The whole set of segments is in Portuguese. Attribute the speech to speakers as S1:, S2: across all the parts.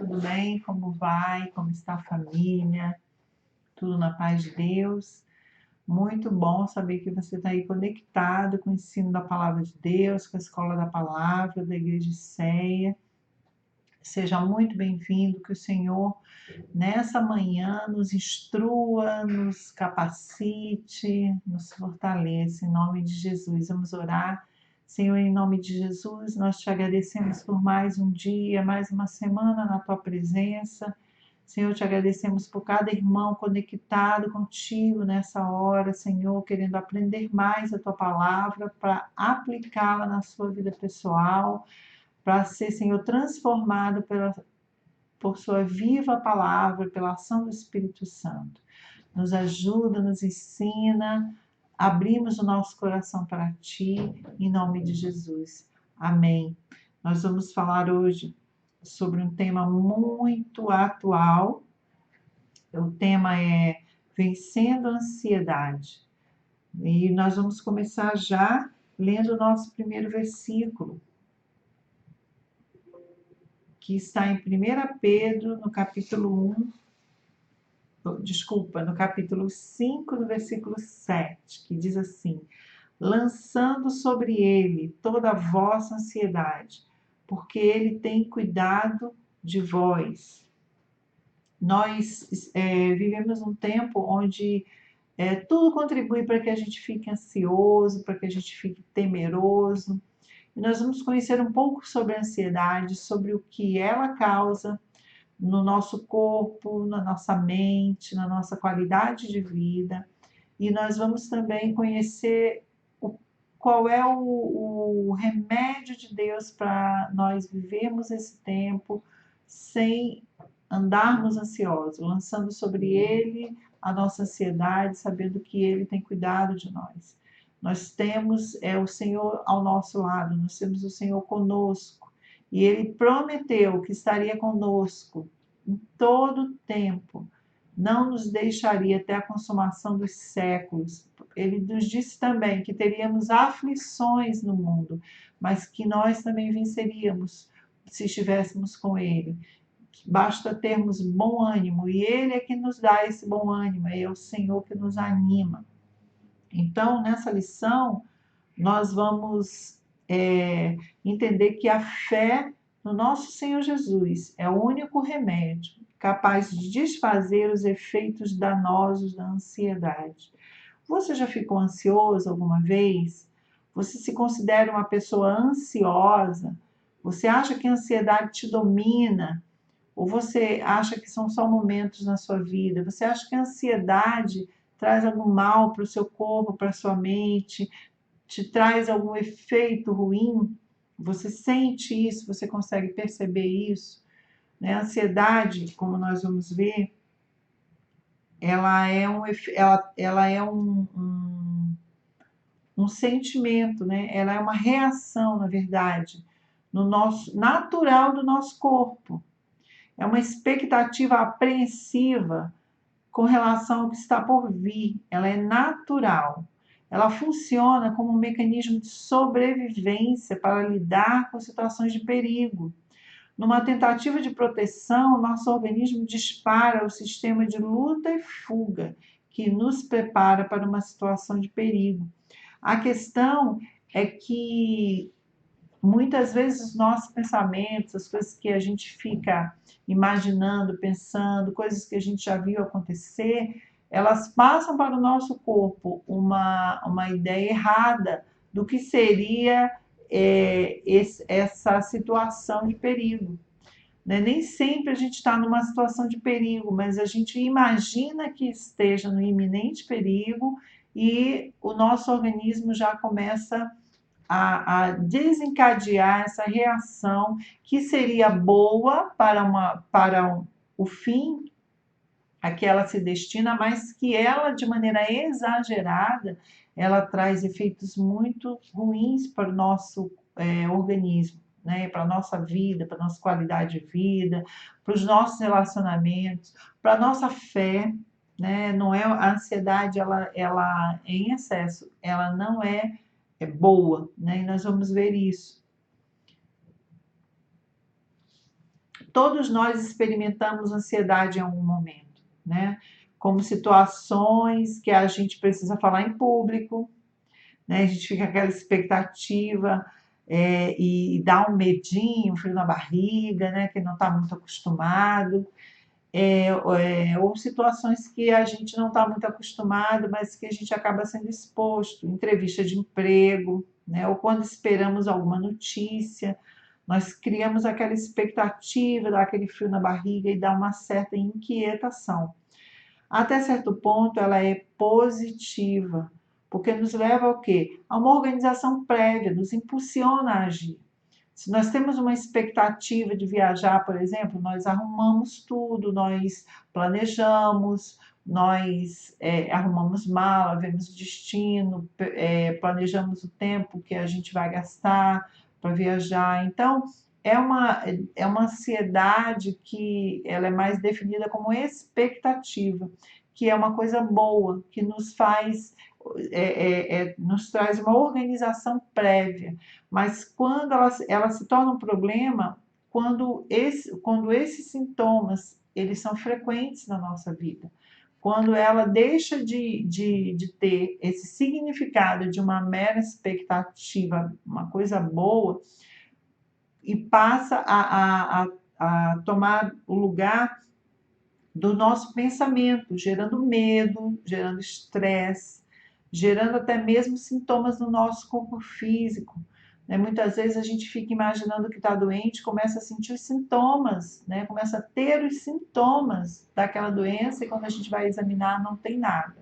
S1: tudo bem? Como vai? Como está a família? Tudo na paz de Deus? Muito bom saber que você está aí conectado com o ensino da Palavra de Deus, com a Escola da Palavra, da Igreja Ceia. Seja muito bem-vindo, que o Senhor, nessa manhã, nos instrua, nos capacite, nos fortaleça, em nome de Jesus. Vamos orar. Senhor, em nome de Jesus, nós te agradecemos por mais um dia, mais uma semana na tua presença. Senhor, te agradecemos por cada irmão conectado contigo nessa hora, Senhor, querendo aprender mais a tua palavra para aplicá-la na sua vida pessoal, para ser, Senhor, transformado por sua viva palavra, pela ação do Espírito Santo. Nos ajuda, nos ensina, abrimos o nosso coração para Ti, em nome de Jesus. Amém. Nós vamos falar hoje sobre um tema muito atual. O tema é Vencendo a Ansiedade. E nós vamos começar já lendo o nosso primeiro versículo, que está em 1 Pedro, no capítulo 5, no versículo 7, que diz assim: lançando sobre ele toda a vossa ansiedade, porque ele tem cuidado de vós. Nós vivemos um tempo onde tudo contribui para que a gente fique ansioso, para que a gente fique temeroso. E nós vamos conhecer um pouco sobre a ansiedade, sobre o que ela causa no nosso corpo, na nossa mente, na nossa qualidade de vida. E nós vamos também conhecer qual é o remédio de Deus para nós vivermos esse tempo sem andarmos ansiosos, lançando sobre Ele a nossa ansiedade, sabendo que Ele tem cuidado de nós. Nós temos o Senhor ao nosso lado, nós temos o Senhor conosco, e Ele prometeu que estaria conosco em todo o tempo, não nos deixaria até a consumação dos séculos. Ele nos disse também que teríamos aflições no mundo, mas que nós também venceríamos se estivéssemos com Ele. Basta termos bom ânimo, e Ele é que nos dá esse bom ânimo, é o Senhor que nos anima. Então, nessa lição, nós vamos entender que a fé no nosso Senhor Jesus é o único remédio capaz de desfazer os efeitos danosos da ansiedade. Você já ficou ansioso alguma vez? Você se considera uma pessoa ansiosa? Você acha que a ansiedade te domina? Ou você acha que são só momentos na sua vida? Você acha que a ansiedade traz algum mal para o seu corpo, para a sua mente? Te traz algum efeito ruim? Você sente isso? Você consegue perceber isso? Né? A ansiedade, como nós vamos ver, ela é um sentimento, né? Ela é uma reação, na verdade, natural do nosso corpo. É uma expectativa apreensiva com relação ao que está por vir. Ela é natural. Ela funciona como um mecanismo de sobrevivência para lidar com situações de perigo. Numa tentativa de proteção, nosso organismo dispara o sistema de luta e fuga, que nos prepara para uma situação de perigo. A questão é que muitas vezes os nossos pensamentos, as coisas que a gente fica imaginando, pensando, coisas que a gente já viu acontecer, elas passam para o nosso corpo uma ideia errada do que seria essa situação de perigo. Né? Nem sempre a gente está numa situação de perigo, mas a gente imagina que esteja no iminente perigo e o nosso organismo já começa a desencadear essa reação que seria boa para o fim a que ela se destina, mas que ela, de maneira exagerada, ela traz efeitos muito ruins para o nosso organismo, né? Para a nossa vida, para a nossa qualidade de vida, para os nossos relacionamentos, para a nossa fé. Né? Não é, a ansiedade, ela em excesso, ela não é boa, né? E nós vamos ver isso. todos nós experimentamos ansiedade em algum momento, né? Como situações que a gente precisa falar em público, né? A gente fica com aquela expectativa e dá um medinho, um frio na barriga, né? Que não está muito acostumado. Ou situações que a gente não está muito acostumado, mas que a gente acaba sendo exposto, entrevista de emprego, né? Ou quando esperamos alguma notícia, nós criamos aquela expectativa, dá aquele frio na barriga e dá uma certa inquietação. Até certo ponto, ela é positiva, porque nos leva ao quê? A uma organização prévia, nos impulsiona a agir. Se nós temos uma expectativa de viajar, por exemplo, nós arrumamos tudo, nós planejamos, nós arrumamos mala, vemos destino, planejamos o tempo que a gente vai gastar para viajar. Então, é uma ansiedade que ela é mais definida como expectativa, que é uma coisa boa, que nos faz, nos traz uma organização prévia. Mas quando ela se torna um problema, quando esses sintomas eles são frequentes na nossa vida, quando ela deixa de ter esse significado de uma mera expectativa, uma coisa boa, e passa a tomar o lugar do nosso pensamento, gerando medo, gerando estresse, gerando até mesmo sintomas no nosso corpo físico. Né? Muitas vezes a gente fica imaginando que está doente, começa a sentir os sintomas, né? Começa a ter os sintomas daquela doença e quando a gente vai examinar não tem nada.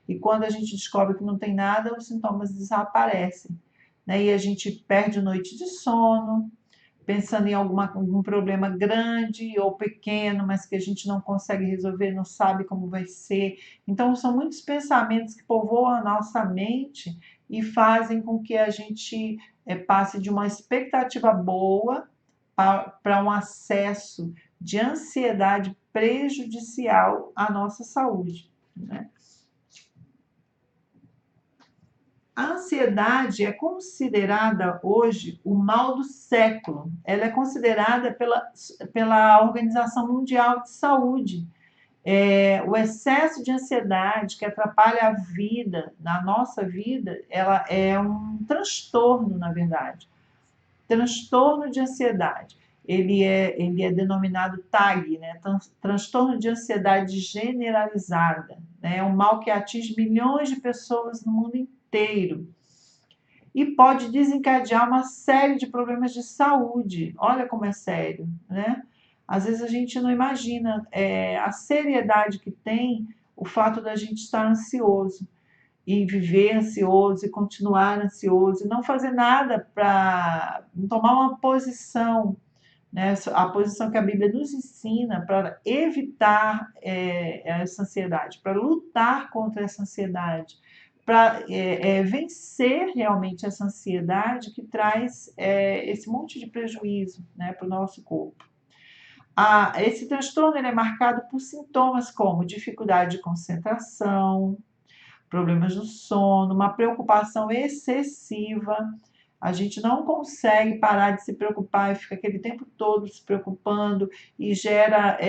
S1: E quando a gente descobre que não tem nada, os sintomas desaparecem. Né? E a gente perde noite de sono, pensando em algum problema grande ou pequeno, mas que a gente não consegue resolver, não sabe como vai ser. Então, são muitos pensamentos que povoam a nossa mente e fazem com que a gente passe de uma expectativa boa para um acesso de ansiedade prejudicial à nossa saúde, né? A ansiedade é considerada hoje o mal do século. Ela é considerada pela Organização Mundial de Saúde. O excesso de ansiedade que atrapalha a vida, na nossa vida, ela é um transtorno, na verdade. Transtorno de ansiedade. Ele é denominado TAG, né? Transtorno de ansiedade generalizada. Né? É um mal que atinge milhões de pessoas no mundo inteiro e pode desencadear uma série de problemas de saúde. Olha como é sério, né? Às vezes a gente não imagina a seriedade que tem o fato da gente estar ansioso e viver ansioso e continuar ansioso e não fazer nada para tomar uma posição, né? A posição que a Bíblia nos ensina para evitar essa ansiedade, para lutar contra essa ansiedade, para vencer realmente essa ansiedade que traz esse monte de prejuízo, né, para o nosso corpo. Esse transtorno ele é marcado por sintomas como dificuldade de concentração, problemas no sono, uma preocupação excessiva. A gente não consegue parar de se preocupar e fica aquele tempo todo se preocupando e gera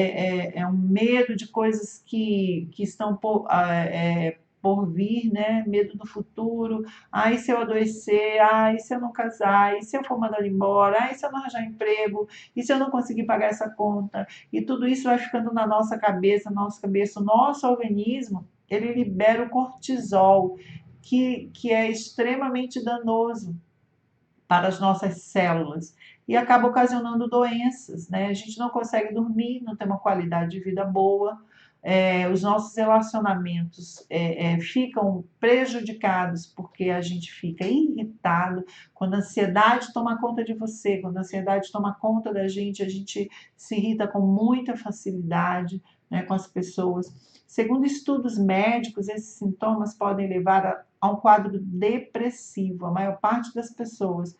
S1: um medo de coisas que estão por vir, né? Medo do futuro. E se eu adoecer? E se eu não casar? E se eu for mandado embora? E se eu não arranjar emprego? E se eu não conseguir pagar essa conta? E tudo isso vai ficando na nossa cabeça, o nosso organismo, ele libera o cortisol, que é extremamente danoso para as nossas células e acaba ocasionando doenças, né? A gente não consegue dormir, não tem uma qualidade de vida boa, os nossos relacionamentos ficam prejudicados porque a gente fica irritado. Quando a ansiedade toma conta de você, quando a ansiedade toma conta da gente, a gente se irrita com muita facilidade, né, com as pessoas. Segundo estudos médicos, esses sintomas podem levar a um quadro depressivo. A maior parte das pessoas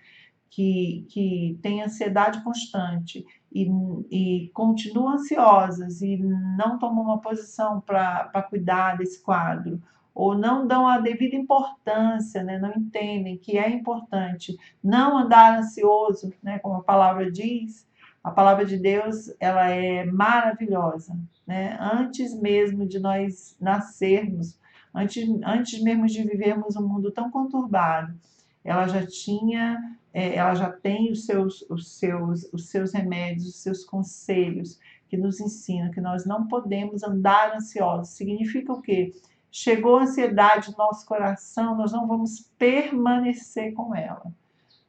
S1: que têm ansiedade constante e continuam ansiosas e não tomam uma posição para cuidar desse quadro, ou não dão a devida importância, né? Não entendem que é importante não andar ansioso, né? Como a palavra diz, A palavra de Deus, ela é maravilhosa, né? Antes mesmo de nós nascermos, antes mesmo de vivermos um mundo tão conturbado, ela já tinha, ela já tem os seus remédios, os seus conselhos que nos ensinam que nós não podemos andar ansiosos. Significa o quê? Chegou a ansiedade no nosso coração, nós não vamos permanecer com ela,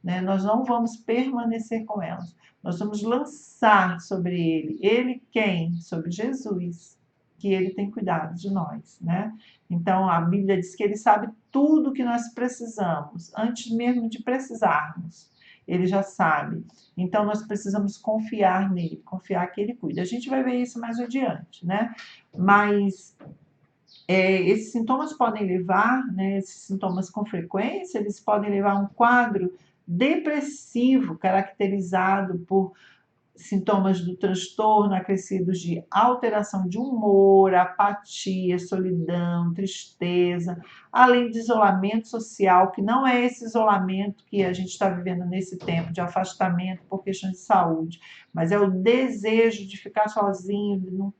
S1: né? Nós não vamos permanecer com ela. Nós vamos lançar sobre ele. Ele quem? Sobre Jesus, que ele tem cuidado de nós, né? Então a Bíblia diz que ele sabe tudo que nós precisamos, antes mesmo de precisarmos. Ele já sabe. Então nós precisamos confiar nele, confiar que ele cuida. A gente vai ver isso mais adiante, né? Mas esses sintomas podem levar, né, esses sintomas com frequência, eles podem levar a um quadro depressivo, caracterizado por sintomas do transtorno acrescidos de alteração de humor, apatia, solidão, tristeza, além de isolamento social, que não é esse isolamento que a gente está vivendo nesse tempo de afastamento por questões de saúde, mas é o desejo de ficar sozinho, de não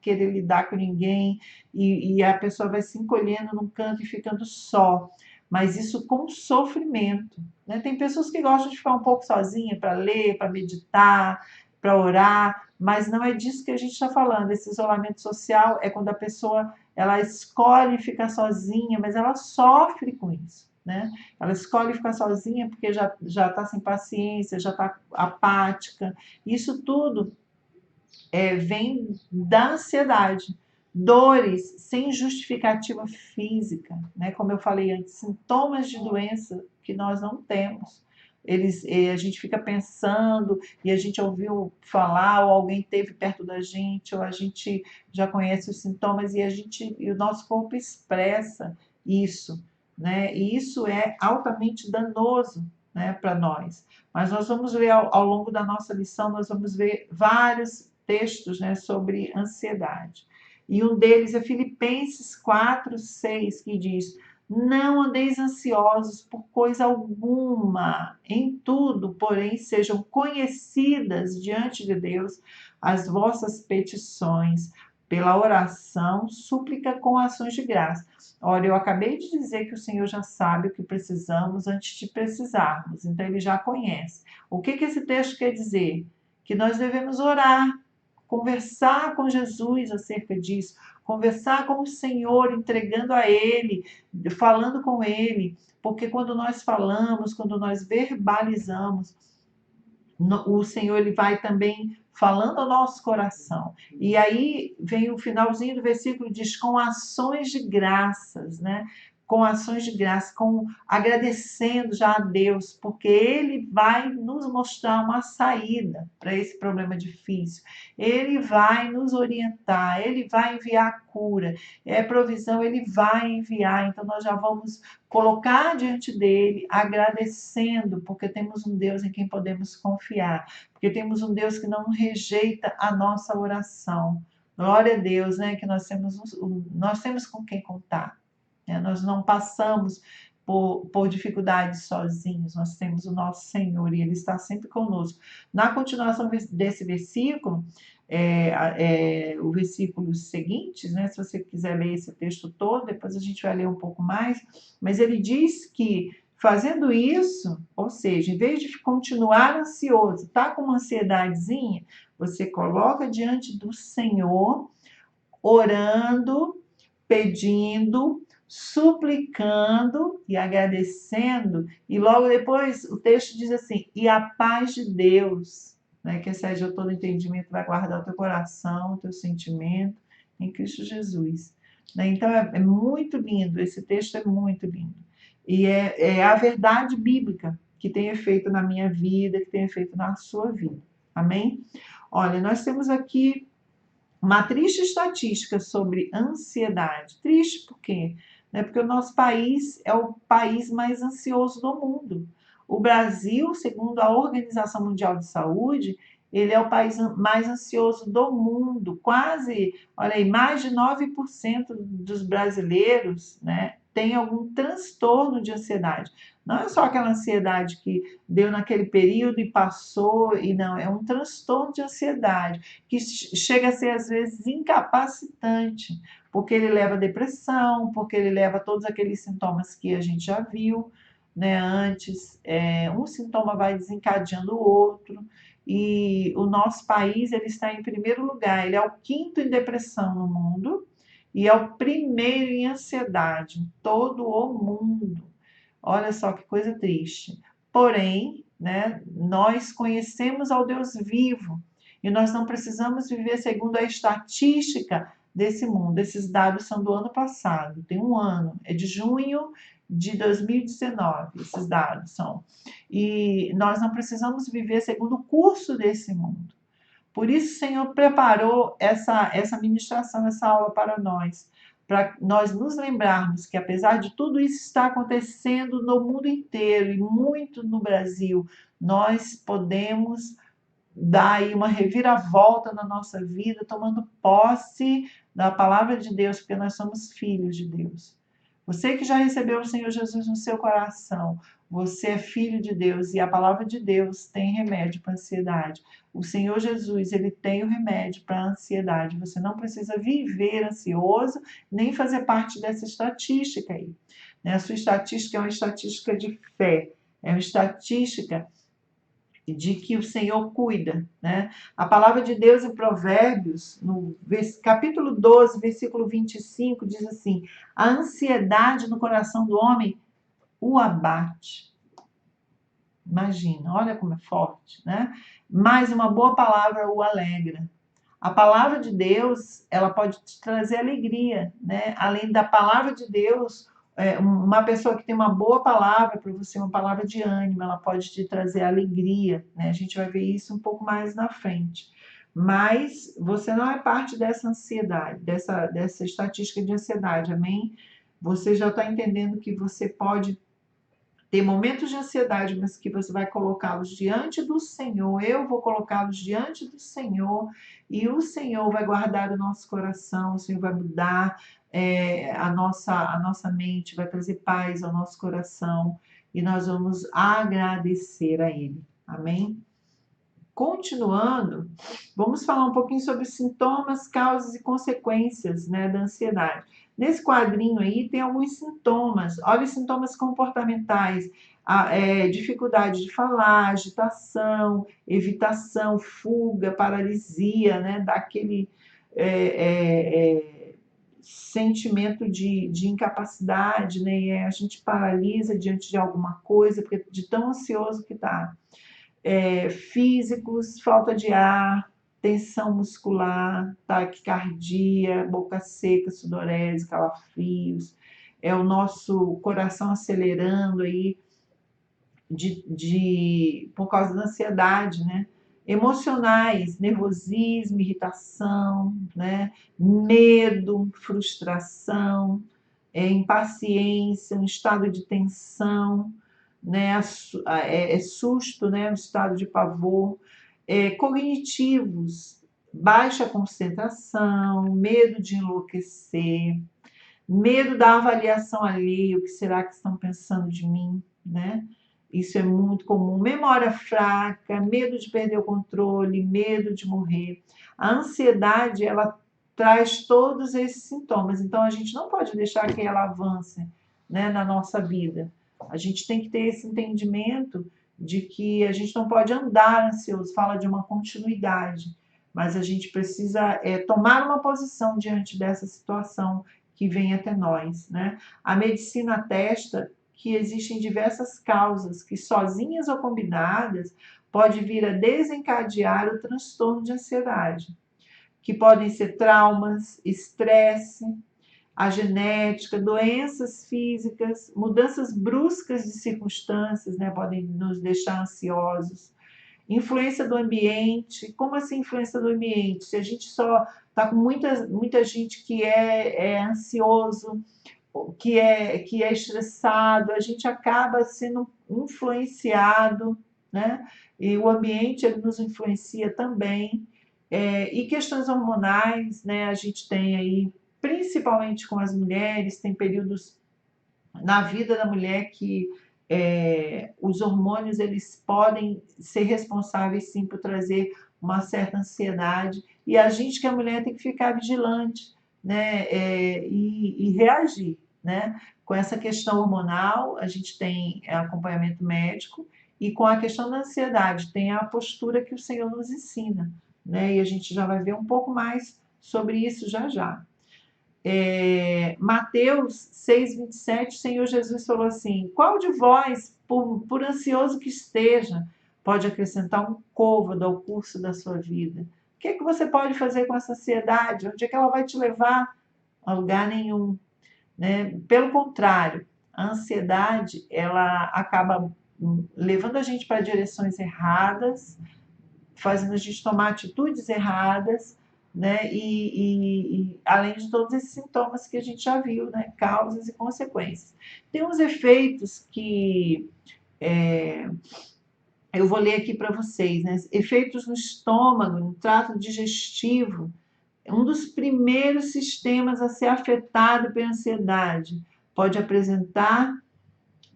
S1: querer lidar com ninguém, e a pessoa vai se encolhendo num canto e ficando só. Mas isso com sofrimento, né? Tem pessoas que gostam de ficar um pouco sozinha para ler, para meditar, para orar, mas não é disso que a gente está falando. Esse isolamento social é quando a pessoa ela escolhe ficar sozinha, mas ela sofre com isso, né? Ela escolhe ficar sozinha porque já está sem paciência, já está apática. Isso tudo vem da ansiedade. Dores sem justificativa física, né? Como eu falei antes, sintomas de doença que nós não temos. A gente fica pensando e a gente ouviu falar, ou alguém teve perto da gente, ou a gente já conhece os sintomas e o nosso corpo expressa isso, né? E isso é altamente danoso, né, para nós. Mas nós vamos ver ao longo da nossa lição, nós vamos ver vários textos, né, sobre ansiedade. E um deles é Filipenses 4:6, que diz: não andeis ansiosos por coisa alguma, em tudo, porém, sejam conhecidas diante de Deus as vossas petições, pela oração, súplica com ações de graça. Olha, eu acabei de dizer que o Senhor já sabe o que precisamos antes de precisarmos, então ele já conhece. O que esse texto quer dizer? Que nós devemos orar, conversar com Jesus acerca disso, conversar com o Senhor, entregando a Ele, falando com Ele, porque quando nós falamos, quando nós verbalizamos, o Senhor ele vai também falando ao nosso coração. E aí vem o finalzinho do versículo, diz com ações de graças, né? Com ações de graça, com agradecendo já a Deus, porque Ele vai nos mostrar uma saída para esse problema difícil. Ele vai nos orientar, Ele vai enviar a cura, provisão, Ele vai enviar. Então nós já vamos colocar diante dele, agradecendo, porque temos um Deus em quem podemos confiar, porque temos um Deus que não rejeita a nossa oração. Glória a Deus, né? Que nós temos com quem contar. Né? Nós não passamos por dificuldades sozinhos, nós temos o nosso Senhor e Ele está sempre conosco. Na continuação desse versículo, os versículos seguintes, né? Se você quiser ler esse texto todo, depois a gente vai ler um pouco mais, mas ele diz que fazendo isso, ou seja, em vez de continuar ansioso, tá com uma ansiedadezinha, você coloca diante do Senhor, orando, pedindo, suplicando e agradecendo, e logo depois o texto diz assim, e a paz de Deus, né, que excede a todo entendimento, vai guardar o teu coração, o teu sentimento em Cristo Jesus. Né? Então é muito lindo, esse texto é muito lindo. E é a verdade bíblica que tem efeito na minha vida, que tem efeito na sua vida. Amém? Olha, nós temos aqui uma triste estatística sobre ansiedade. Triste por quê? Porque o nosso país é o país mais ansioso do mundo. O Brasil, segundo a Organização Mundial de Saúde, ele é o país mais ansioso do mundo. Quase, olha aí, mais de 9% dos brasileiros, né, tem algum transtorno de ansiedade. Não é só aquela ansiedade que deu naquele período e passou, e não, é um transtorno de ansiedade que chega a ser às vezes incapacitante, porque ele leva a depressão, porque ele leva a todos aqueles sintomas que a gente já viu, né, antes. Um sintoma vai desencadeando o outro, e o nosso país ele está em primeiro lugar, ele é o quinto em depressão no mundo e é o primeiro em ansiedade em todo o mundo. Olha só que coisa triste. Porém, né, nós conhecemos ao Deus vivo e nós não precisamos viver segundo a estatística desse mundo. Esses dados são do ano passado, tem um ano, é de junho de 2019, esses dados são. E nós não precisamos viver segundo o curso desse mundo. Por isso, o Senhor preparou essa ministração, essa aula para nós nos lembrarmos que, apesar de tudo isso estar acontecendo no mundo inteiro e muito no Brasil, nós podemos dar aí uma reviravolta na nossa vida, tomando posse da palavra de Deus, porque nós somos filhos de Deus. Você que já recebeu o Senhor Jesus no seu coração, você é filho de Deus e a palavra de Deus tem remédio para a ansiedade. O Senhor Jesus, ele tem o remédio para a ansiedade. Você não precisa viver ansioso, nem fazer parte dessa estatística aí. A sua estatística é uma estatística de fé, é uma estatística de que o Senhor cuida, né? A palavra de Deus em Provérbios, no capítulo 12, versículo 25, diz assim: a ansiedade no coração do homem o abate. Imagina, olha como é forte, né? Mas uma boa palavra o alegra. A palavra de Deus, ela pode te trazer alegria, né? Além da palavra de Deus, uma pessoa que tem uma boa palavra para você, uma palavra de ânimo, ela pode te trazer alegria, né? A gente vai ver isso um pouco mais na frente. Mas você não é parte dessa ansiedade, dessa estatística de ansiedade, amém? Você já está entendendo que você pode ter momentos de ansiedade, mas que você vai colocá-los diante do Senhor. Eu vou colocá-los diante do Senhor e o Senhor vai guardar o nosso coração, o Senhor vai mudar a nossa mente, vai trazer paz ao nosso coração e nós vamos agradecer a Ele. Amém? Continuando, vamos falar um pouquinho sobre sintomas, causas e consequências, né, da ansiedade. Nesse quadrinho aí tem alguns sintomas. Olha os sintomas comportamentais: dificuldade de falar, agitação, evitação, fuga, paralisia, né, daquele sentimento de incapacidade, né, e a gente paralisa diante de alguma coisa, porque de tão ansioso que está. Físicos, falta de ar, tensão muscular, taquicardia, boca seca, sudorese, calafrios, é o nosso coração acelerando aí por causa da ansiedade, né? Emocionais, nervosismo, irritação, né? Medo, frustração, impaciência, um estado de tensão, né? Susto, né? Um estado de pavor. Cognitivos, baixa concentração, medo de enlouquecer, medo da avaliação alheia, o que será que estão pensando de mim, né? Isso é muito comum. Memória fraca, medo de perder o controle, medo de morrer. A ansiedade, ela traz todos esses sintomas, então a gente não pode deixar que ela avance, né, na nossa vida. A gente tem que ter esse entendimento de que a gente não pode andar ansioso, fala de uma continuidade, mas a gente precisa tomar uma posição diante dessa situação que vem até nós, né? A medicina atesta que existem diversas causas que, sozinhas ou combinadas, pode vir a desencadear o transtorno de ansiedade, que podem ser traumas, estresse, a genética, doenças físicas, mudanças bruscas de circunstâncias, né, podem nos deixar ansiosos. Influência do ambiente. Como assim influência do ambiente? Se a gente só está com muita gente que é ansioso, que é estressado, a gente acaba sendo influenciado, né? E o ambiente ele nos influencia também. E questões hormonais, né? A gente tem aí, principalmente com as mulheres, tem períodos na vida da mulher que os hormônios eles podem ser responsáveis sim por trazer uma certa ansiedade, e a gente que é mulher tem que ficar vigilante, né, e reagir, né? Com essa questão hormonal, a gente tem acompanhamento médico, e com a questão da ansiedade, tem a postura que o Senhor nos ensina, né? E a gente já vai ver um pouco mais sobre isso já já. Mateus 6,27, Senhor Jesus falou assim: qual de vós, por ansioso que esteja, pode acrescentar um côvado ao curso da sua vida? O que é que você pode fazer com essa ansiedade? Onde é que ela vai te levar? A lugar nenhum, né? Pelo contrário, a ansiedade ela acaba levando a gente para direções erradas, fazendo a gente tomar atitudes erradas, né? E além de todos esses sintomas que a gente já viu, né? Causas e consequências. Tem uns efeitos que eu vou ler aqui para vocês, né? Efeitos no estômago, no trato digestivo. Um dos primeiros sistemas a ser afetado pela ansiedade. Pode apresentar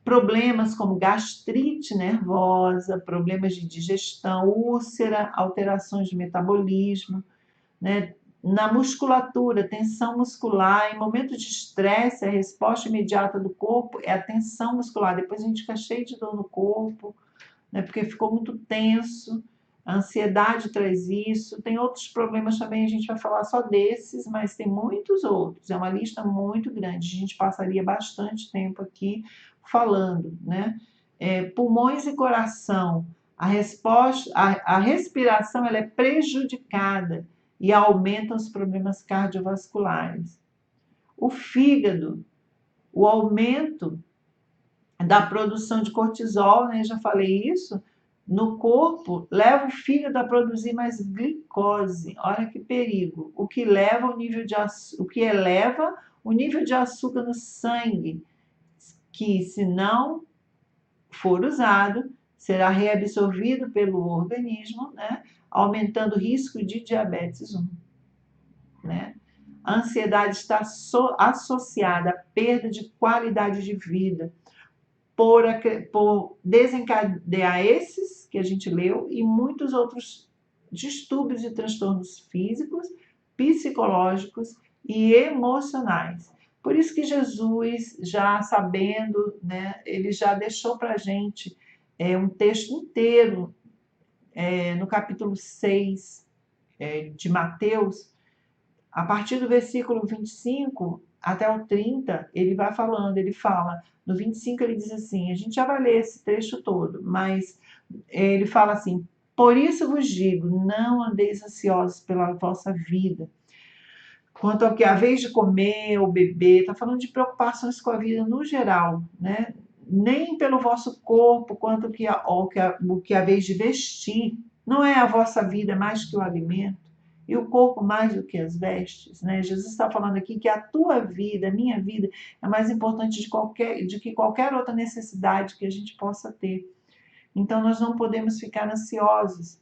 S1: problemas como gastrite nervosa, problemas de digestão, úlcera, alterações de metabolismo, né? Na musculatura, tensão muscular, em momento de estresse, a resposta imediata do corpo é a tensão muscular. Depois a gente fica cheio de dor no corpo, né? Porque ficou muito tenso. A ansiedade traz isso. Tem outros problemas também, a gente vai falar só desses, mas tem muitos outros. É uma lista muito grande. A gente passaria bastante tempo aqui falando, né? Pulmões e coração. A respiração ela é prejudicada e aumentam os problemas cardiovasculares. O fígado, o aumento da produção de cortisol, né? Já falei isso, no corpo, leva o fígado a produzir mais glicose. Olha que perigo. O que eleva o nível de açúcar no sangue, que se não for usado, será reabsorvido pelo organismo, né? Aumentando o risco de diabetes 1, né? A ansiedade está associada à perda de qualidade de vida, por desencadear esses que a gente leu e muitos outros distúrbios e transtornos físicos, psicológicos e emocionais. Por isso que Jesus, já sabendo, né, ele já deixou para a gente um texto inteiro no capítulo 6 de Mateus, a partir do versículo 25 até o 30, ele vai falando, ele fala, no 25 ele diz assim, a gente já vai ler esse trecho todo, mas ele fala assim: por isso vos digo, não andeis ansiosos pela vossa vida, quanto ao que haveis de comer ou beber. Está falando de preocupações com a vida no geral, né? Nem pelo vosso corpo, quanto o que haveis de vestir. Não é a vossa vida mais que o alimento, e o corpo mais do que as vestes, né? Jesus está falando aqui que a tua vida, a minha vida, é mais importante de que qualquer outra necessidade que a gente possa ter. Então, nós não podemos ficar ansiosos,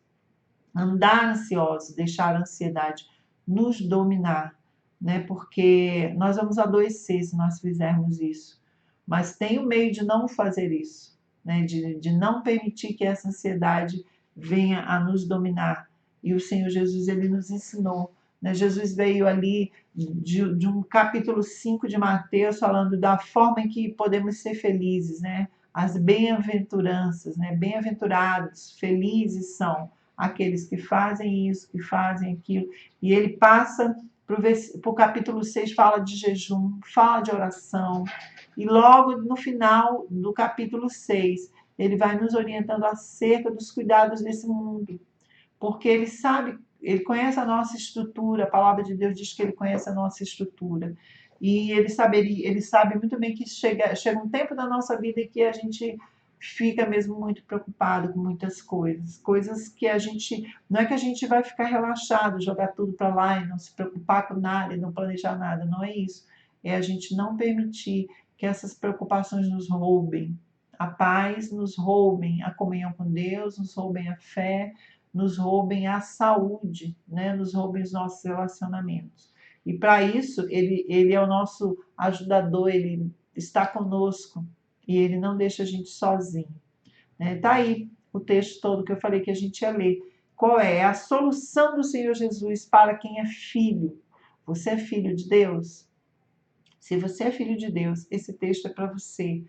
S1: andar ansiosos, deixar a ansiedade nos dominar, né? Porque nós vamos adoecer se nós fizermos isso. Mas tem o meio de não fazer isso, né? De não permitir que essa ansiedade venha a nos dominar. E o Senhor Jesus, ele nos ensinou, né? Jesus veio ali de um capítulo 5 de Mateus, falando da forma em que podemos ser felizes, né? As bem-aventuranças, né? Bem-aventurados, felizes são aqueles que fazem isso, que fazem aquilo. E ele passa para o capítulo 6, fala de jejum, fala de oração. E logo no final do capítulo 6, ele vai nos orientando acerca dos cuidados desse mundo. Porque ele sabe, ele conhece a nossa estrutura, a palavra de Deus diz que ele conhece a nossa estrutura. E ele sabe muito bem que chega um tempo da nossa vida em que a gente fica mesmo muito preocupado com muitas coisas que a gente, não é que a gente vai ficar relaxado, jogar tudo para lá e não se preocupar com nada e não planejar nada, não é isso. É a gente não permitir que essas preocupações nos roubem a paz, nos roubem a comunhão com Deus, nos roubem a fé, nos roubem a saúde, né? Nos roubem os nossos relacionamentos. E para isso, ele é o nosso ajudador, ele está conosco, e Ele não deixa a gente sozinho. Né? Tá aí o texto todo que eu falei que a gente ia ler. Qual é? É a solução do Senhor Jesus para quem é filho. Você é filho de Deus? Se você é filho de Deus, esse texto é para você.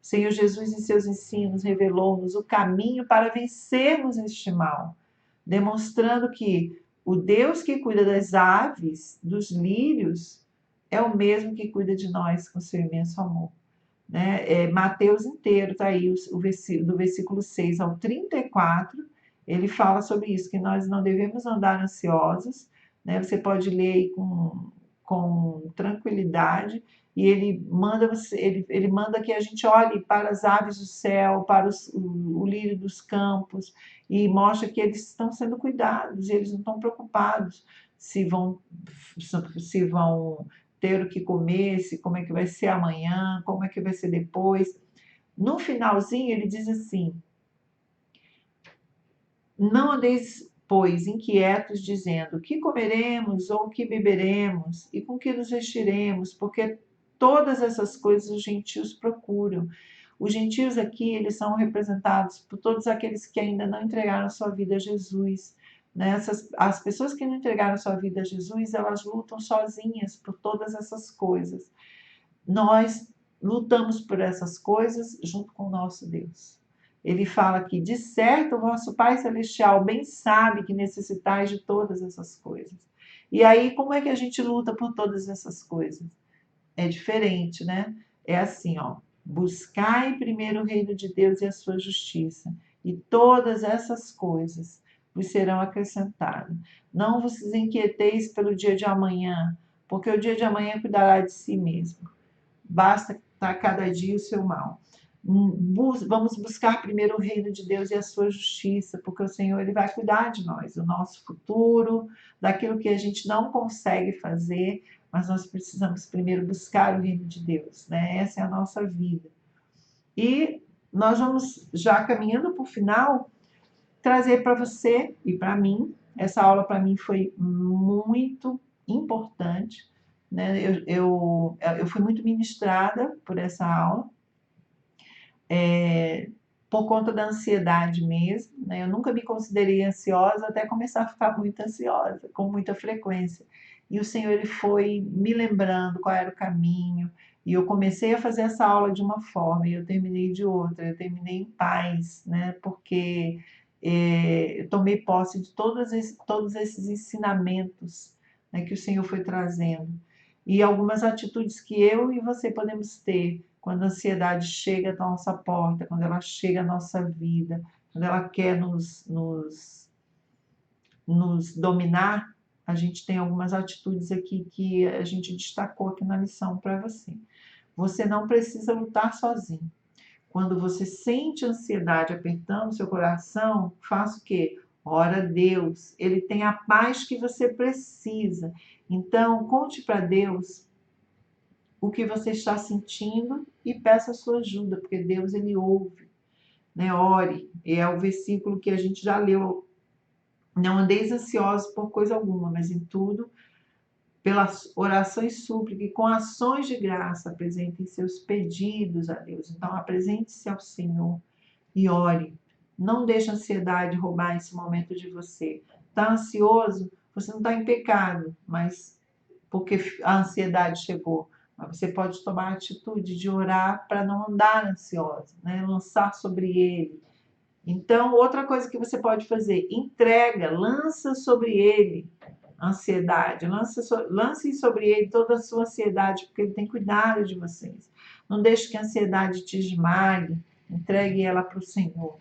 S1: O Senhor Jesus, em seus ensinos, revelou-nos o caminho para vencermos este mal, demonstrando que o Deus que cuida das aves, dos lírios, é o mesmo que cuida de nós com seu imenso amor. Né? Mateus inteiro está aí, do versículo 6 ao 34, ele fala sobre isso, que nós não devemos andar ansiosos, né? Você pode ler aí com tranquilidade, e ele manda que a gente olhe para as aves do céu, para o lírio dos campos, e mostra que eles estão sendo cuidados, e eles não estão preocupados se vão, se vão ter o que comer, se, como é que vai ser amanhã, como é que vai ser depois. No finalzinho, ele diz assim: não andeis, pois, inquietos, dizendo: o que comeremos ou o que beberemos e com que nos vestiremos, porque todas essas coisas os gentios procuram. Os gentios aqui, eles são representados por todos aqueles que ainda não entregaram sua vida a Jesus. Né? As pessoas que não entregaram sua vida a Jesus, elas lutam sozinhas por todas essas coisas. Nós lutamos por essas coisas junto com o nosso Deus. Ele fala que, de certo, o vosso Pai Celestial bem sabe que necessitais de todas essas coisas. E aí, como é que a gente luta por todas essas coisas? É diferente, né? É assim, ó. Buscai primeiro o reino de Deus e a sua justiça, e todas essas coisas vos serão acrescentadas. Não vos inquieteis pelo dia de amanhã, porque o dia de amanhã cuidará de si mesmo. Basta a cada dia o seu mal. Vamos buscar primeiro o reino de Deus e a sua justiça, porque o Senhor ele vai cuidar de nós, do nosso futuro, daquilo que a gente não consegue fazer, mas nós precisamos primeiro buscar o reino de Deus, né? Essa é a nossa vida. E nós vamos, já caminhando para o final, trazer para você e para mim, essa aula para mim foi muito importante, né? Eu fui muito ministrada por essa aula, por conta da ansiedade mesmo, né? Eu nunca me considerei ansiosa até começar a ficar muito ansiosa, com muita frequência. E o Senhor ele foi me lembrando qual era o caminho, e eu comecei a fazer essa aula de uma forma e eu terminei de outra, eu terminei em paz, né? Porque eu tomei posse de todos esses ensinamentos, né, que o Senhor foi trazendo. E algumas atitudes que eu e você podemos ter quando a ansiedade chega à nossa porta, quando ela chega à nossa vida, quando ela quer nos dominar, a gente tem algumas atitudes aqui que a gente destacou aqui na lição para você. Você não precisa lutar sozinho. Quando você sente ansiedade apertando seu coração, faça o quê? Ora a Deus. Ele tem a paz que você precisa. Então, conte para Deus o que você está sentindo e peça a sua ajuda, porque Deus ele ouve, né? Ore, é o versículo que a gente já leu. Não andeis ansiosos por coisa alguma, mas em tudo, pelas orações e súplica e com ações de graça, apresentem seus pedidos a Deus. Então, apresente-se ao Senhor e ore. Não deixe a ansiedade roubar esse momento de você. Está ansioso? Você não está em pecado, mas porque a ansiedade chegou. Mas você pode tomar a atitude de orar para não andar ansiosa, né? Lançar sobre ele. Então, outra coisa que você pode fazer, entrega, lança sobre ele a ansiedade, lance sobre ele toda a sua ansiedade, porque ele tem cuidado de vocês. Não deixe que a ansiedade te esmague, entregue ela para o Senhor.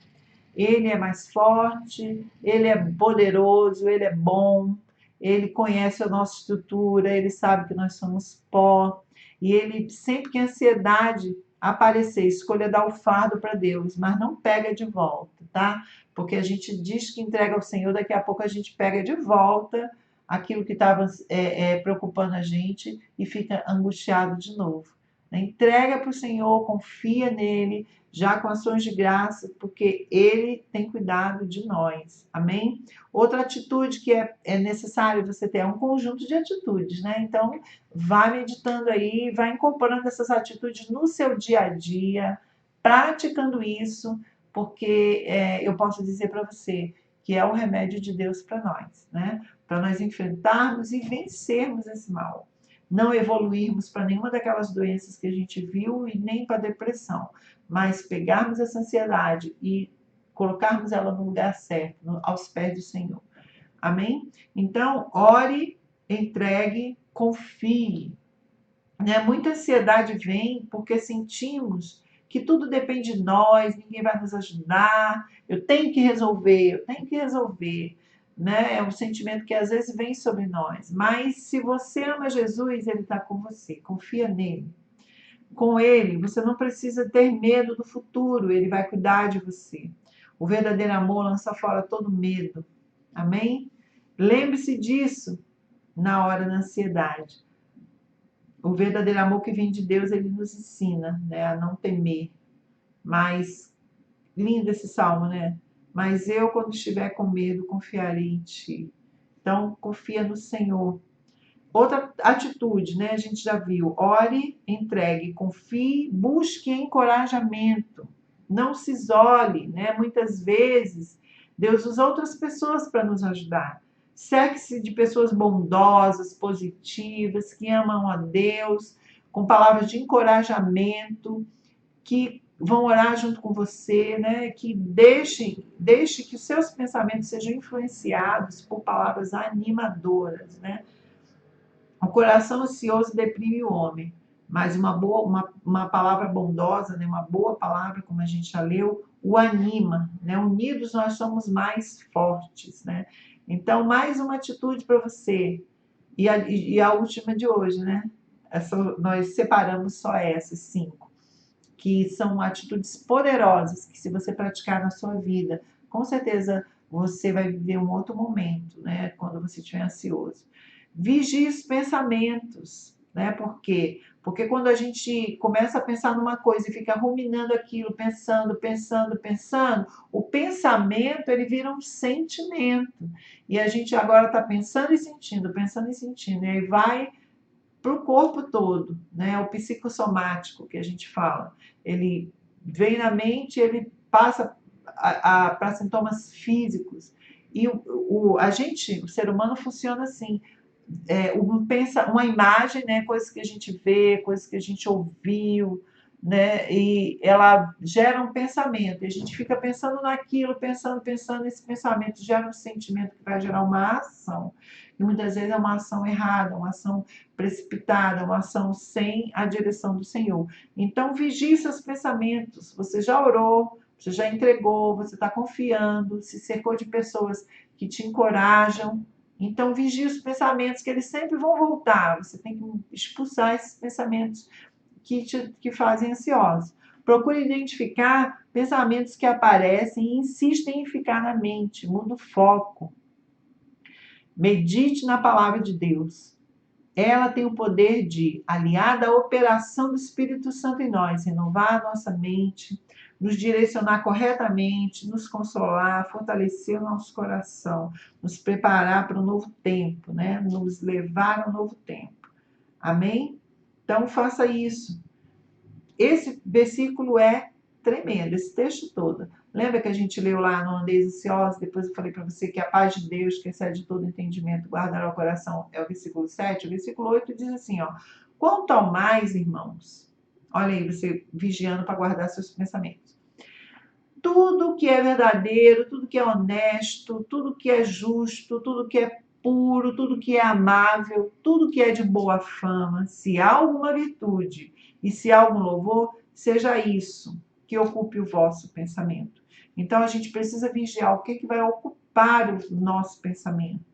S1: Ele é mais forte, ele é poderoso, ele é bom, ele conhece a nossa estrutura, ele sabe que nós somos pó, e ele, sempre que a ansiedade aparecer, escolha dar o fardo para Deus, mas não pega de volta, tá? Porque a gente diz que entrega ao Senhor, daqui a pouco a gente pega de volta aquilo que estava preocupando a gente e fica angustiado de novo. Entrega para o Senhor, confia nele, já com ações de graça, porque ele tem cuidado de nós. Amém? Outra atitude que é necessário você ter é um conjunto de atitudes, né? Então, vai meditando aí, vai incorporando essas atitudes no seu dia a dia, praticando isso, porque eu posso dizer para você que é o remédio de Deus para nós, né? Para nós enfrentarmos e vencermos esse mal. Não evoluirmos para nenhuma daquelas doenças que a gente viu e nem para depressão, mas pegarmos essa ansiedade e colocarmos ela no lugar certo, aos pés do Senhor. Amém? Então, ore, entregue, confie. Né? Muita ansiedade vem porque sentimos que tudo depende de nós, ninguém vai nos ajudar, eu tenho que resolver, eu tenho que resolver. Né? É um sentimento que às vezes vem sobre nós. Mas se você ama Jesus, Ele está com você, confia nele. Com Ele, você não precisa ter medo do futuro, Ele vai cuidar de você. O verdadeiro amor lança fora todo medo. Amém? Lembre-se disso na hora da ansiedade. O verdadeiro amor que vem de Deus, ele nos ensina, né, a não temer. Mas, lindo esse salmo, né? Mas eu, quando estiver com medo, confiarei em ti. Então, confia no Senhor. Outra atitude, né? A gente já viu. Ore, entregue, confie, busque encorajamento. Não se isole, né? Muitas vezes, Deus usa outras pessoas para nos ajudar. Cerque-se de pessoas bondosas, positivas, que amam a Deus, com palavras de encorajamento, que vão orar junto com você, né? Que deixe que os seus pensamentos sejam influenciados por palavras animadoras, né? O coração ansioso deprime o homem, mas uma palavra bondosa, né, uma boa palavra, como a gente já leu, o anima. Né? Unidos nós somos mais fortes. Né? Então, mais uma atitude para você. E a última de hoje, né? Nós separamos só essas 5, que são atitudes poderosas, que se você praticar na sua vida, com certeza você vai viver um outro momento, né? Quando você estiver ansioso. Vigie os pensamentos, né? Por quê? Porque quando a gente começa a pensar numa coisa e fica ruminando aquilo, pensando, o pensamento ele vira um sentimento. E a gente agora está pensando e sentindo, e aí vai para o corpo todo, né? O psicossomático que a gente fala. Ele vem na mente, ele passa para sintomas físicos. E o ser humano funciona assim. Uma imagem, né, coisas que a gente vê, coisas que a gente ouviu, né, e ela gera um pensamento, e a gente fica pensando naquilo, pensando, esse pensamento gera um sentimento que vai gerar uma ação, e muitas vezes é uma ação errada, uma ação precipitada, uma ação sem a direção do Senhor. Então, vigie seus pensamentos, você já orou, você já entregou, você está confiando, se cercou de pessoas que te encorajam. Então, vigie os pensamentos, que eles sempre vão voltar. Você tem que expulsar esses pensamentos que fazem ansiosos. Procure identificar pensamentos que aparecem e insistem em ficar na mente. Muda o foco. Medite na palavra de Deus. Ela tem o poder de, aliada à operação do Espírito Santo em nós, renovar a nossa mente, nos direcionar corretamente, nos consolar, fortalecer o nosso coração, nos preparar para um novo tempo, né? Nos levar ao novo tempo. Amém? Então faça isso. Esse versículo é tremendo, esse texto todo. Lembra que a gente leu lá no Andeis Ansiosos, depois eu falei para você que a paz de Deus, que excede todo entendimento, guardará o coração, é o versículo 7. O versículo 8 diz assim, ó, quanto ao mais, irmãos, olha aí, você vigiando para guardar seus pensamentos. Tudo que é verdadeiro, tudo que é honesto, tudo que é justo, tudo que é puro, tudo que é amável, tudo que é de boa fama, se há alguma virtude e se há algum louvor, seja isso que ocupe o vosso pensamento. Então a gente precisa vigiar o que vai ocupar o nosso pensamento.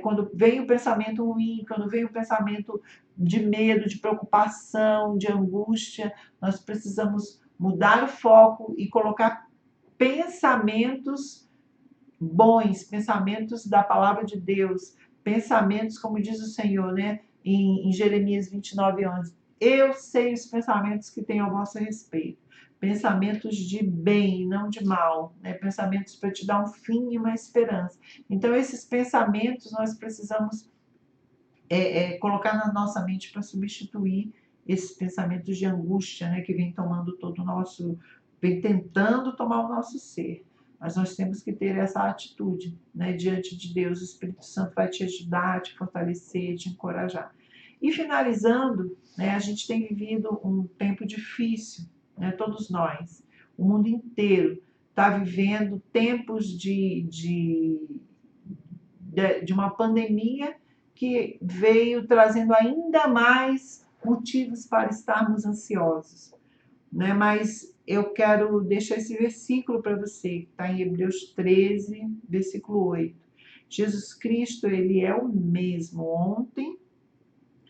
S1: Quando vem o pensamento ruim, quando vem o pensamento de medo, de preocupação, de angústia, nós precisamos mudar o foco e colocar pensamentos bons, pensamentos da palavra de Deus, pensamentos, como diz o Senhor, né, em Jeremias 29:11. Eu sei os pensamentos que tenho a vosso respeito, pensamentos de bem, não de mal, né? Pensamentos para te dar um fim e uma esperança. Então, esses pensamentos nós precisamos colocar na nossa mente para substituir esses pensamentos de angústia, né, que vem tomando todo o nosso, vem tentando tomar o nosso ser. Mas nós temos que ter essa atitude, né, diante de Deus. O Espírito Santo vai te ajudar, te fortalecer, te encorajar. E finalizando, né, a gente tem vivido um tempo difícil, né, todos nós, o mundo inteiro está vivendo tempos de uma pandemia que veio trazendo ainda mais motivos para estarmos ansiosos, né? Mas eu quero deixar esse versículo para você, que está em Hebreus 13, versículo 8. Jesus Cristo, ele é o mesmo ontem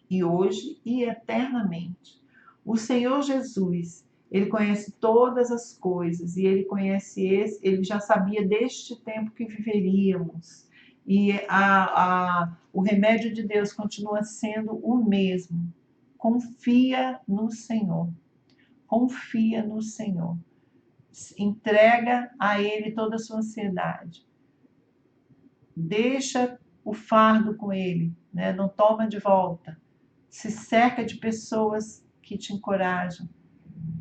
S1: e hoje e eternamente. O Senhor Jesus, ele conhece todas as coisas e ele conhece ele já sabia deste tempo que viveríamos. E o remédio de Deus continua sendo o mesmo. Confia no Senhor. Confia no Senhor. Entrega a Ele toda a sua ansiedade. Deixa o fardo com Ele, né? Não toma de volta. Se cerca de pessoas que te encorajam.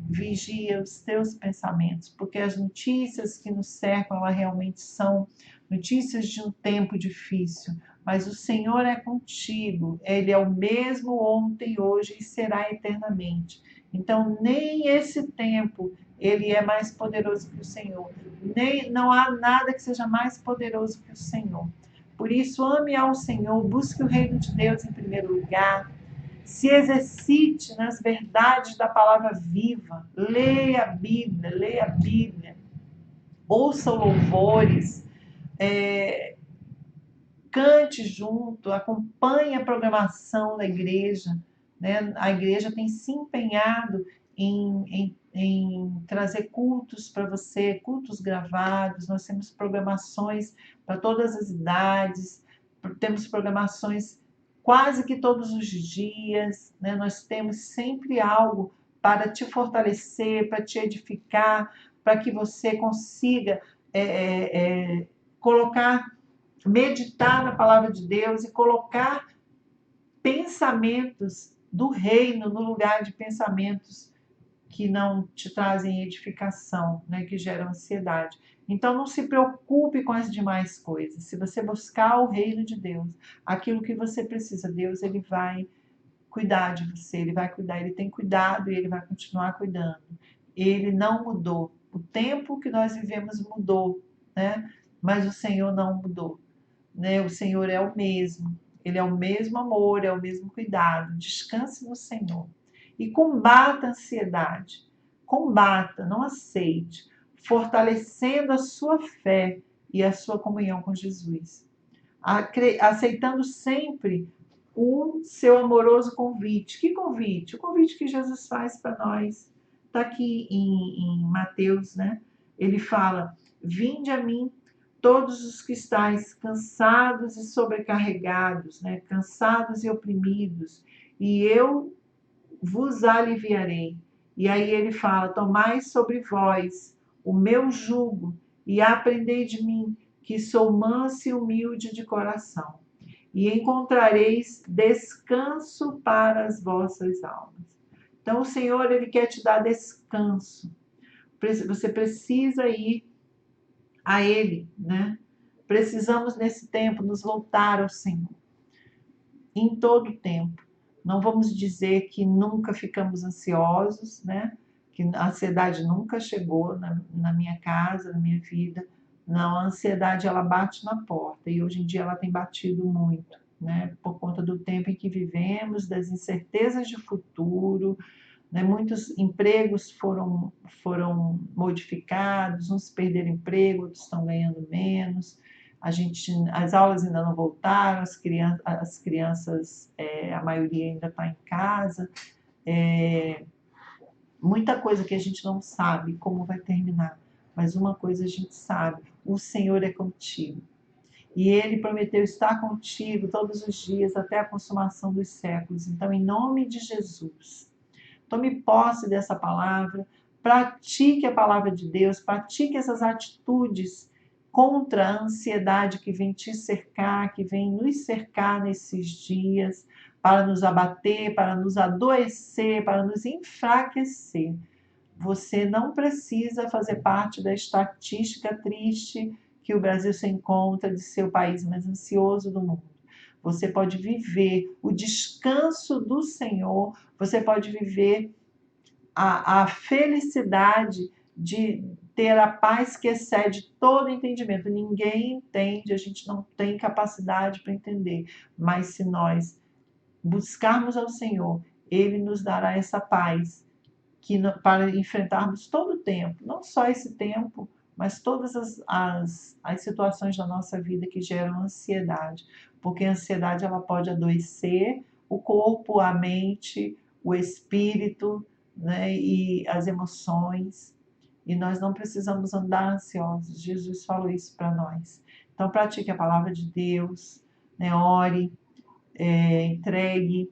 S1: Vigia os teus pensamentos, porque as notícias que nos cercam, elas realmente são notícias de um tempo difícil, mas o Senhor é contigo, Ele é o mesmo ontem, hoje e será eternamente. Então, nem esse tempo, Ele é mais poderoso que o Senhor. Não há nada que seja mais poderoso que o Senhor. Por isso, ame ao Senhor, busque o reino de Deus em primeiro lugar, se exercite nas verdades da palavra viva, leia a Bíblia, ouça louvores, cante junto, acompanhe a programação da igreja, né? A igreja tem se empenhado em trazer cultos para você, cultos gravados, nós temos programações para todas as idades, temos programações quase que todos os dias, né? Nós temos sempre algo para te fortalecer, para te edificar, para que você consiga colocar, meditar na palavra de Deus e colocar pensamentos do reino no lugar de pensamentos que não te trazem edificação, né, que geram ansiedade. Então não se preocupe com as demais coisas. Se você buscar o reino de Deus, aquilo que você precisa, Deus ele vai cuidar de você, ele vai cuidar, ele tem cuidado e ele vai continuar cuidando. Ele não mudou. O tempo que nós vivemos mudou, né? Mas o Senhor não mudou, né? O Senhor é o mesmo. Ele é o mesmo amor, é o mesmo cuidado. Descanse no Senhor. E combata a ansiedade. Combata, não aceite, fortalecendo a sua fé e a sua comunhão com Jesus. Aceitando sempre o seu amoroso convite. Que convite? O convite que Jesus faz para nós. Está aqui em Mateus, né? Ele fala: vinde a mim todos os que estáis cansados e sobrecarregados, né? Cansados e oprimidos, e eu vos aliviarei. E aí ele fala: tomai sobre vós o meu jugo e aprendei de mim, que sou manso e humilde de coração, e encontrareis descanso para as vossas almas. Então o Senhor, ele quer te dar descanso. Você precisa ir a Ele, né? Precisamos nesse tempo nos voltar ao Senhor, em todo o tempo. Não vamos dizer que nunca ficamos ansiosos, né? Que a ansiedade nunca chegou na minha casa, na minha vida. Não, a ansiedade ela bate na porta e hoje em dia ela tem batido muito, né? Por conta do tempo em que vivemos, das incertezas de futuro, né? Muitos empregos foram modificados, uns perderam emprego, outros estão ganhando menos. As aulas ainda não voltaram, as crianças a maioria ainda está em casa. Muita coisa que a gente não sabe como vai terminar, mas uma coisa a gente sabe: o Senhor é contigo. E Ele prometeu estar contigo todos os dias até a consumação dos séculos. Então, em nome de Jesus, tome posse dessa palavra, pratique a palavra de Deus, pratique essas atitudes contra a ansiedade que vem te cercar, que vem nos cercar nesses dias. para nos abater, para nos adoecer, para nos enfraquecer. Você não precisa fazer parte da estatística triste que o Brasil se encontra de ser o país mais ansioso do mundo. Você pode viver o descanso do Senhor, você pode viver a felicidade de ter a paz que excede todo entendimento. Ninguém entende, a gente não tem capacidade para entender, mas se nós buscarmos ao Senhor, Ele nos dará essa paz para enfrentarmos todo o tempo, não só esse tempo, mas todas as situações da nossa vida que geram ansiedade, porque a ansiedade ela pode adoecer o corpo, a mente, o espírito, né, e as emoções, e nós não precisamos andar ansiosos. Jesus falou isso para nós. Então pratique a palavra de Deus, né, ore, entregue,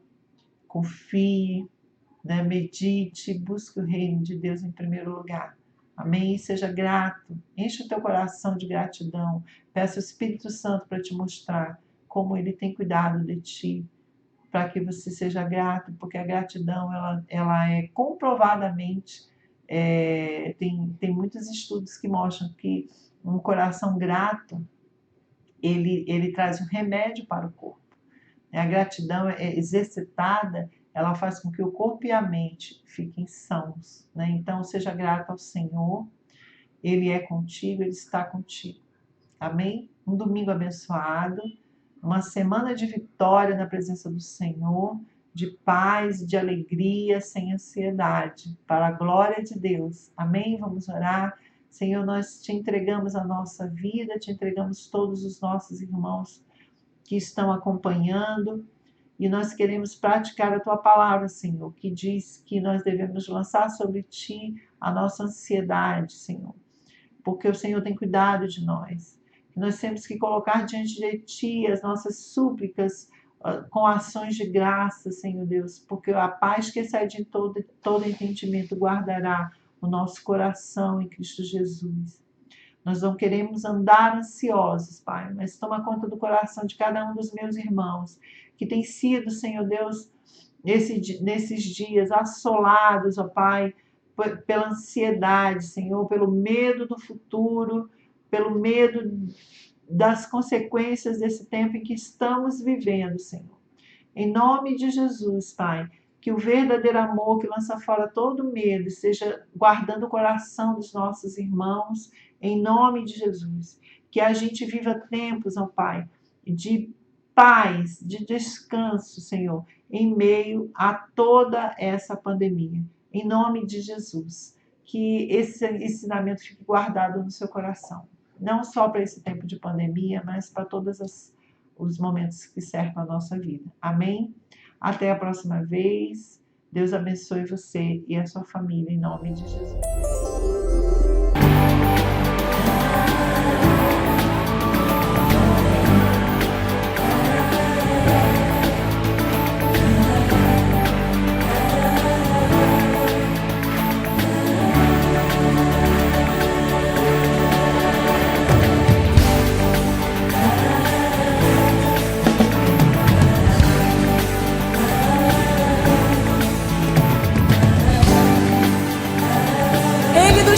S1: confie, né, medite, busque o reino de Deus em primeiro lugar. Amém? E seja grato, enche o teu coração de gratidão, peça o Espírito Santo para te mostrar como Ele tem cuidado de ti, para que você seja grato, porque a gratidão ela é comprovadamente, tem muitos estudos que mostram que um coração grato, ele traz um remédio para o corpo. A gratidão exercitada, ela faz com que o corpo e a mente fiquem sãos, né? Então, seja grato ao Senhor, Ele é contigo, Ele está contigo. Amém? Um domingo abençoado, uma semana de vitória na presença do Senhor, de paz, de alegria, sem ansiedade, para a glória de Deus. Amém? Vamos orar. Senhor, nós te entregamos a nossa vida, te entregamos todos os nossos irmãos que estão acompanhando, e nós queremos praticar a tua palavra, Senhor, que diz que nós devemos lançar sobre ti a nossa ansiedade, Senhor, porque o Senhor tem cuidado de nós. Nós temos que colocar diante de ti as nossas súplicas com ações de graça, Senhor Deus, porque a paz que excede todo entendimento guardará o nosso coração em Cristo Jesus. Nós não queremos andar ansiosos, Pai, mas toma conta do coração de cada um dos meus irmãos, que tem sido, Senhor Deus, nesses dias assolados, ó Pai, pela ansiedade, Senhor, pelo medo do futuro, pelo medo das consequências desse tempo em que estamos vivendo, Senhor. Em nome de Jesus, Pai, que o verdadeiro amor que lança fora todo medo esteja guardando o coração dos nossos irmãos, em nome de Jesus. Que a gente viva tempos, ó Pai, de paz, de descanso, Senhor, em meio a toda essa pandemia. Em nome de Jesus. Que esse ensinamento fique guardado no seu coração. Não só para esse tempo de pandemia, mas para todos os momentos que cercam a nossa vida. Amém? Até a próxima vez. Deus abençoe você e a sua família, em nome de Jesus.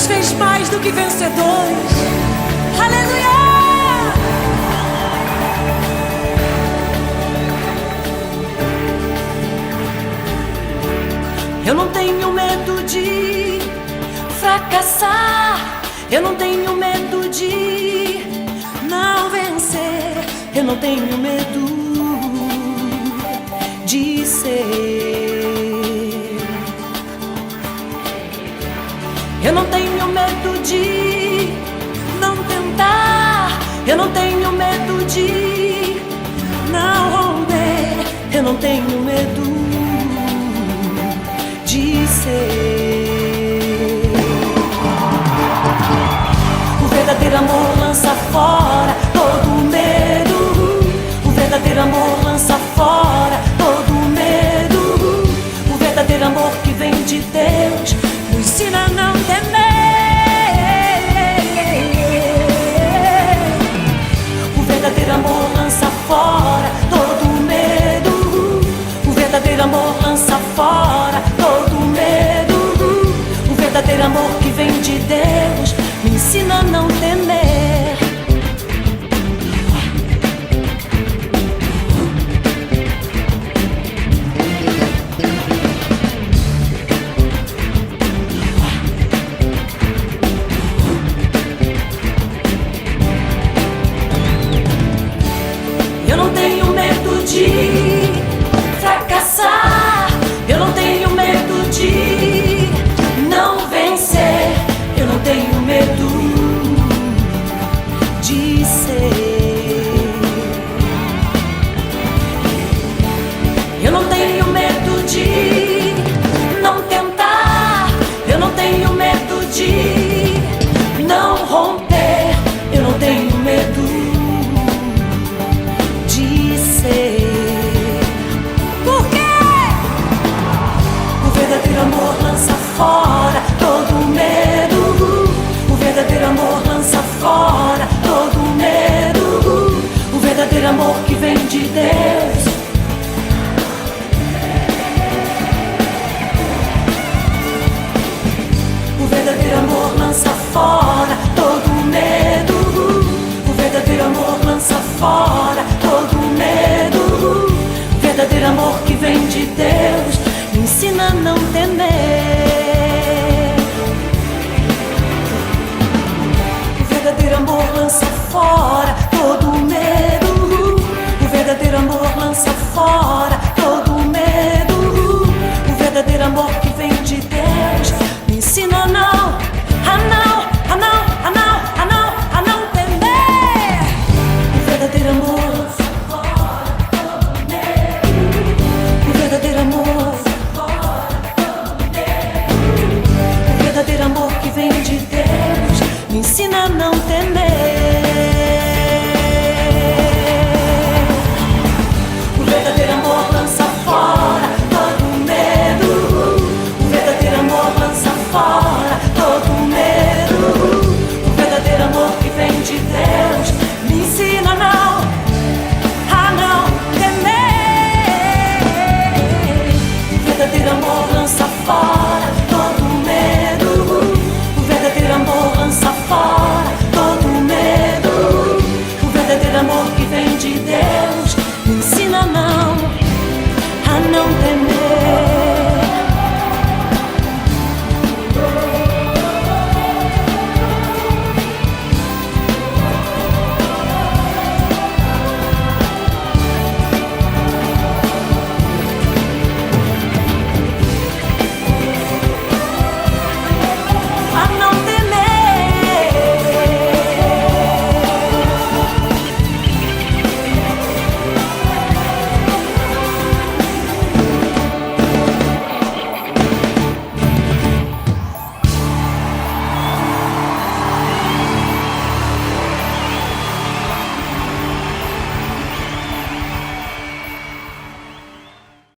S2: Fez mais do que vencedores. Aleluia! Eu não tenho medo de fracassar. Eu não tenho medo de não vencer. Eu não tenho medo de ser. Eu não tenho medo de não tentar. Eu não tenho medo de não romper. Eu não tenho medo de ser. O verdadeiro amor lança fora todo medo. O verdadeiro amor lança fora todo medo. O verdadeiro amor que vem de Deus nos ensina a não temer. O verdadeiro amor lança fora todo medo. O verdadeiro amor lança fora todo medo. O verdadeiro amor que vem de Deus me ensina a não temer. Eu não tenho medo de fracassar, eu não tenho medo de não vencer, eu não tenho medo de ser. Eu não tenho medo de não tentar, eu não tenho medo de não romper, eu não tenho medo de ser. Por quê? O verdadeiro amor lança fora todo medo. O verdadeiro amor lança fora todo medo. O verdadeiro amor que vem de Deus. O verdadeiro amor lança fora todo medo. O verdadeiro amor lança fora todo medo. O verdadeiro amor que vem de Deus me ensina a não temer.